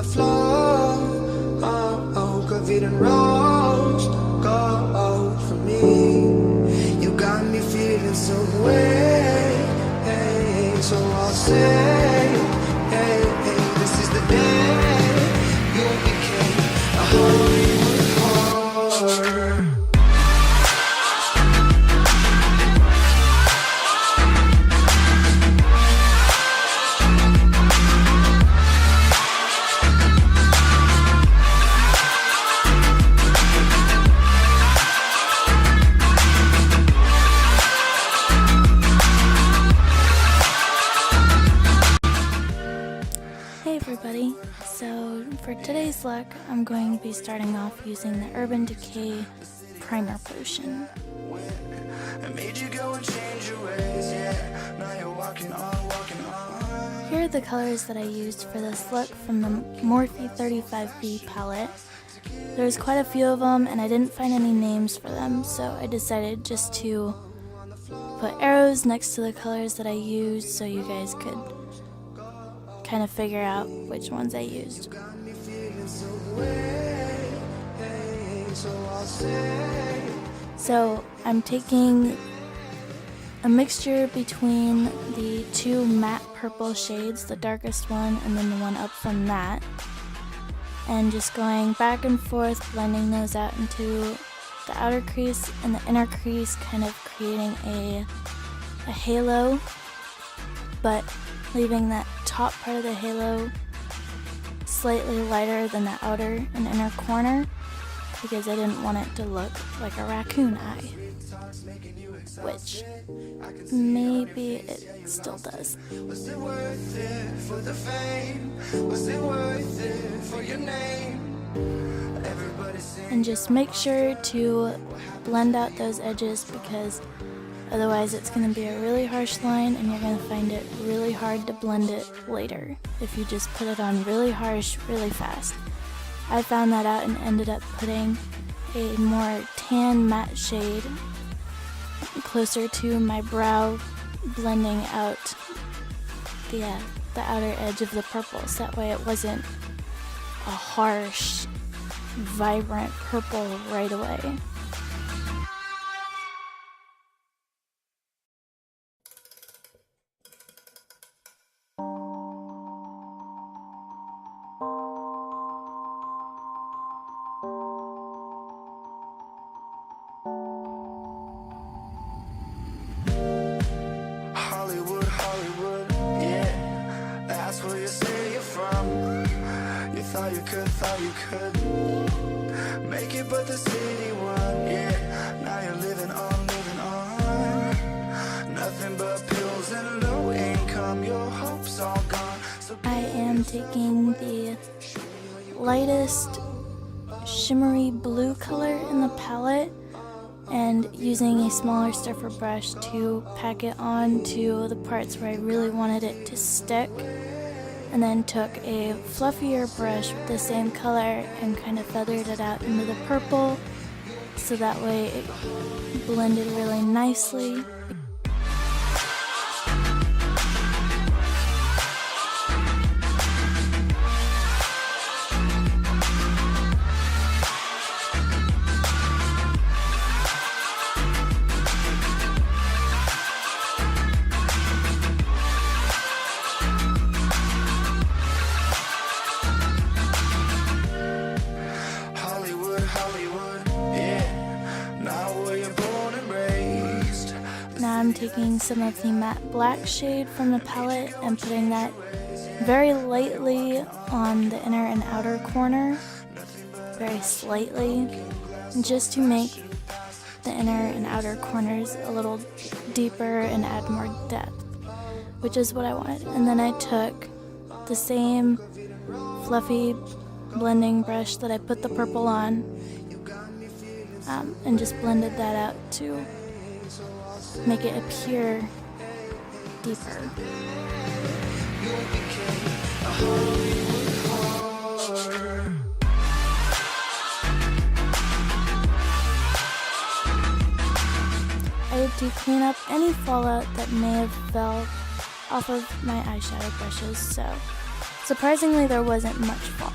the floor. Oh, oh, covered in rose gold for me. You got me feeling some way. Hey, so I'll say, hey, hey, this is the day you became a Hollywood horror. So for today's look, I'm going to be starting off using the Urban Decay Primer Potion. Here are the colors that I used for this look from the Morphe 35B palette. There's quite a few of them and I didn't find any names for them, so I decided just to put arrows next to the colors that I used so you guys could kind of figure out which ones I used. So I'm taking a mixture between the two matte purple shades, the darkest one and then the one up from that, and just going back and forth, blending those out into the outer crease and the inner crease, kind of creating a halo, but leaving that top part of the halo slightly lighter than the outer and inner corner because I didn't want it to look like a raccoon eye, which maybe it still does. Was it worth it for the fame? Was it worth it for your name? And just make sure to blend out those edges because otherwise it's going to be a really harsh line and you're going to find it really hard to blend it later if you just put it on really harsh, really fast. I found that out and ended up putting a more tan matte shade closer to my brow, blending out the outer edge of the purple, so that way it wasn't a harsh, vibrant purple right away. Thought you could make it, but the city won. Yeah, now you're living on. Nothing but pills and low income. Your hopes all gone. So I am taking the lightest shimmery blue color in the palette and using a smaller stuffer brush to pack it onto the parts where I really wanted it to stick. And then took a fluffier brush with the same color and kind of feathered it out into the purple so that way it blended really nicely. Now I'm taking some of the matte black shade from the palette and putting that very lightly on the inner and outer corner, very slightly, just to make the inner and outer corners a little deeper and add more depth, which is what I wanted. And then I took the same fluffy blending brush that I put the purple on and just blended that out to make it appear deeper. I did to clean up any fallout that may have fell off of my eyeshadow brushes, so surprisingly there wasn't much fall.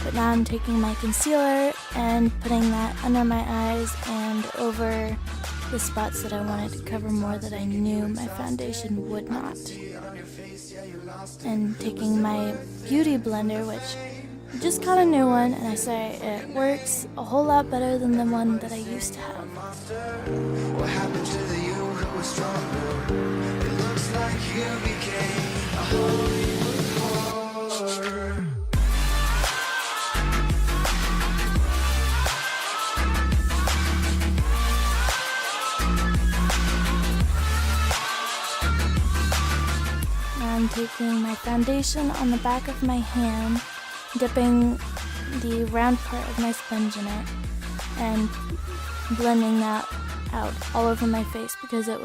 But now I'm taking my concealer and putting that under my eyes and over the spots that I wanted to cover more that I knew my foundation would not. And taking my beauty blender, which I just got a new one, and I say it works a whole lot better than the one that I used to have. What happened to the you who was stronger? It looks like you became a Hollywood horror. Now I'm taking my foundation on the back of my hand, dipping the round part of my sponge in it, and blending that out all over my face because it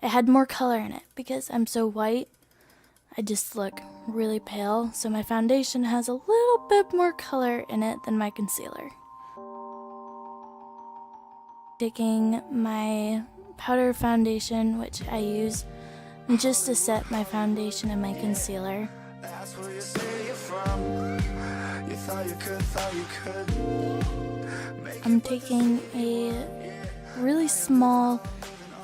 had more color in it. Because I'm so white, I just look really pale, so my foundation has a little bit more color in it than my concealer. Taking my powder foundation, which I use just to set my foundation and my concealer. That's where you say you're from. You thought you could. I'm taking a really small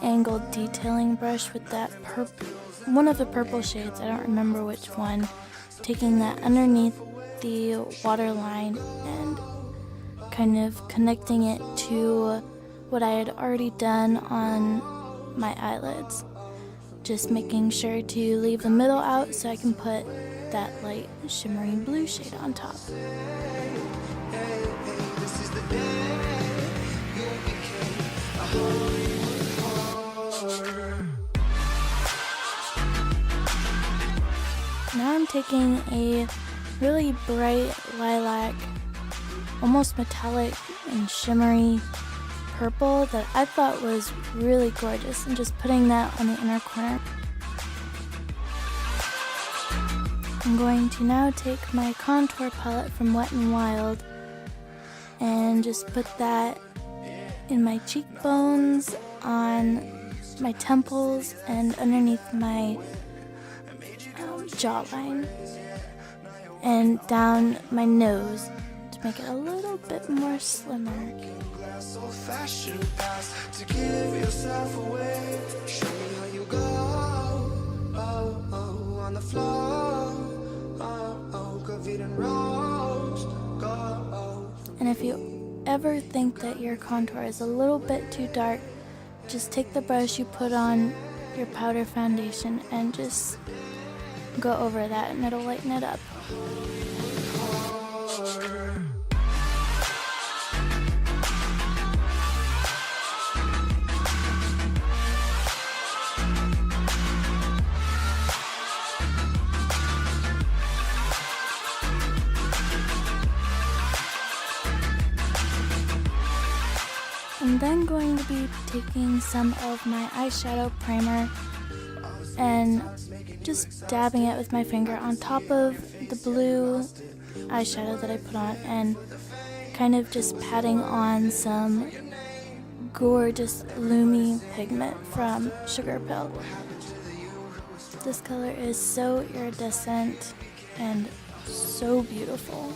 angled detailing brush with that one of the purple shades, I don't remember which one, taking that underneath the waterline and kind of connecting it to what I had already done on my eyelids. Just making sure to leave the middle out so I can put that light shimmery blue shade on top. Now I'm taking a really bright lilac, almost metallic and shimmery purple that I thought was really gorgeous, and just putting that on the inner corner. I'm going to now take my contour palette from Wet n Wild and just put that in my cheekbones, on my temples, and underneath my jawline, and down my nose to make it a little bit more slimmer. Old-fashioned past to give yourself away. Show me how you go. Oh, on the floor. Oh, covered in rose. Go. And if you ever think that your contour is a little bit too dark, just take the brush you put on your powder foundation and just go over that, and it'll lighten it up. I'm then going to be taking some of my eyeshadow primer and just dabbing it with my finger on top of the blue eyeshadow that I put on, and kind of just patting on some gorgeous Lumi pigment from Sugarpill. This color is so iridescent and so beautiful.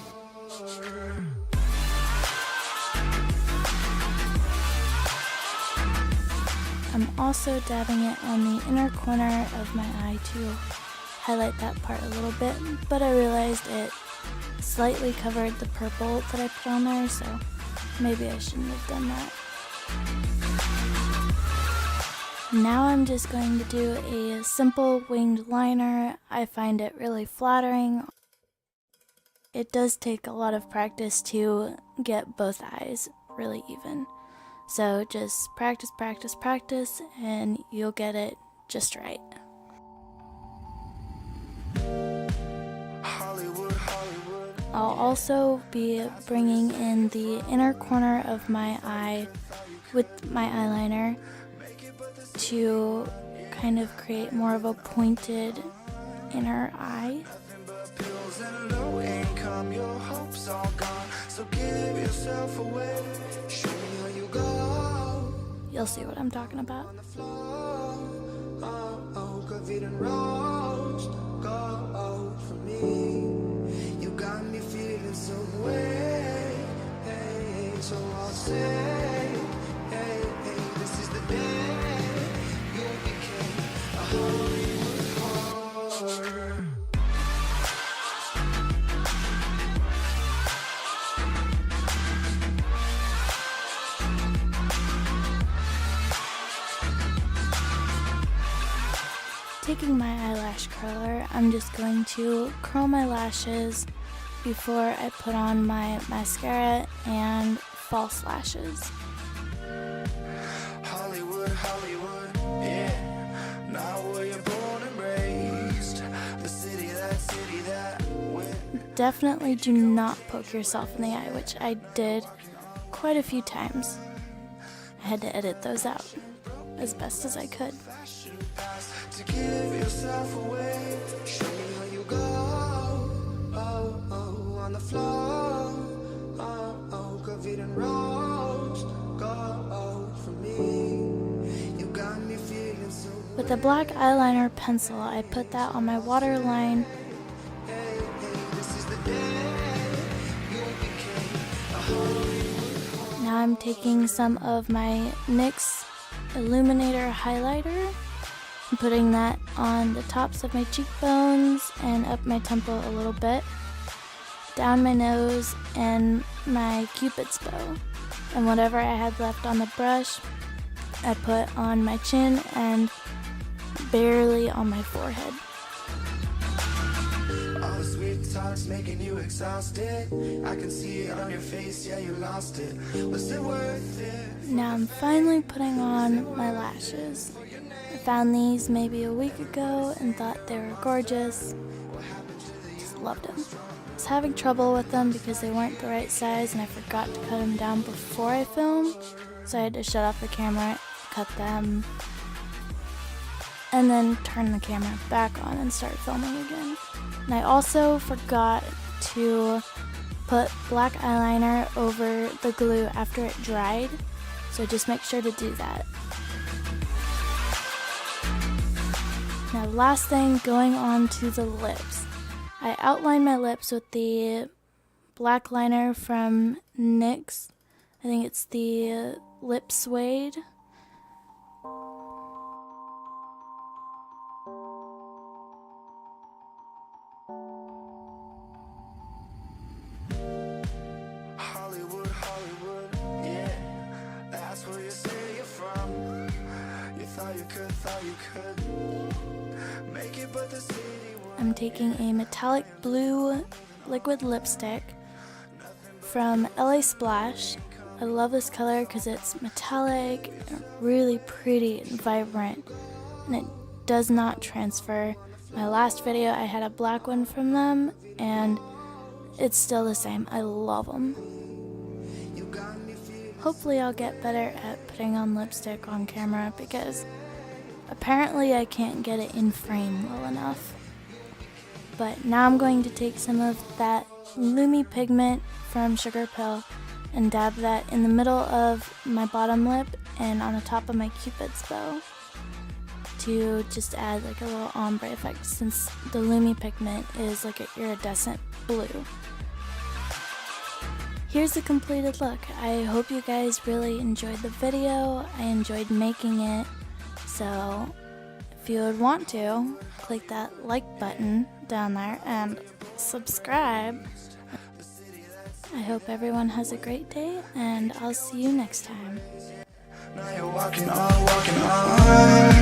I'm also dabbing it on the inner corner of my eye to highlight that part a little bit, but I realized it slightly covered the purple that I put on there, so maybe I shouldn't have done that. Now I'm just going to do a simple winged liner. I find it really flattering. It does take a lot of practice to get both eyes really even. So just practice, practice, practice, and you'll get it just right. Hollywood. I'll also be bringing in the inner corner of my eye with my eyeliner to kind of create more of a pointed inner eye. You'll see what I'm talking about. Covered in rose. taking my eyelash curler, I'm just going to curl my lashes before I put on my mascara and false lashes. Hollywood, Hollywood, yeah. Now where you're born and raised, the city that Definitely do not poke yourself in the eye, which I did quite a few times. I had to edit those out as best as I could. to give yourself away. Show me how you go. Oh, oh, on the floor. Oh, oh, covered in rose. Go for me. You got me feeling so. With the black eyeliner pencil, I put that on my waterline. Now I'm taking some of my NYX Illuminator highlighter and putting that on the tops of my cheekbones and up my temple a little bit, down my nose and my Cupid's bow. And whatever I had left on the brush, I put on my chin and barely on my forehead. All the sweet talks making you exhausted. I can see it on your face, yeah, you lost it. Was it worth it? Now I'm finally putting on my lashes. I found these maybe a week ago and thought they were gorgeous. Just loved them. I was having trouble with them because they weren't the right size and I forgot to cut them down before I filmed. So I had to shut off the camera, cut them, and then turn the camera back on and start filming again. And I also forgot to put black eyeliner over the glue after it dried, so just make sure to do that. Now last thing, going on to the lips. I outlined my lips with the black liner from NYX. I think it's the Lip Suede. Hollywood, Hollywood, yeah. That's where you say you're from. You thought you could make it, but the city won't. I'm taking a metallic blue liquid lipstick from LASplash. I love this color because it's metallic, really pretty and vibrant, and it does not transfer. My last video I had a black one from them and it's still the same. I love them. Hopefully I'll get better at putting on lipstick on camera because apparently I can't get it in frame well enough. But now I'm going to take some of that Lumi pigment from Sugarpill and dab that in the middle of my bottom lip and on the top of my Cupid's bow to just add like a little ombre effect since the Lumi pigment is like an iridescent blue. Here's the completed look. I hope you guys really enjoyed the video. I enjoyed making it. So if you would want to, click that like button down there and subscribe. I hope everyone has a great day and I'll see you next time. Now you're walking on, walking on.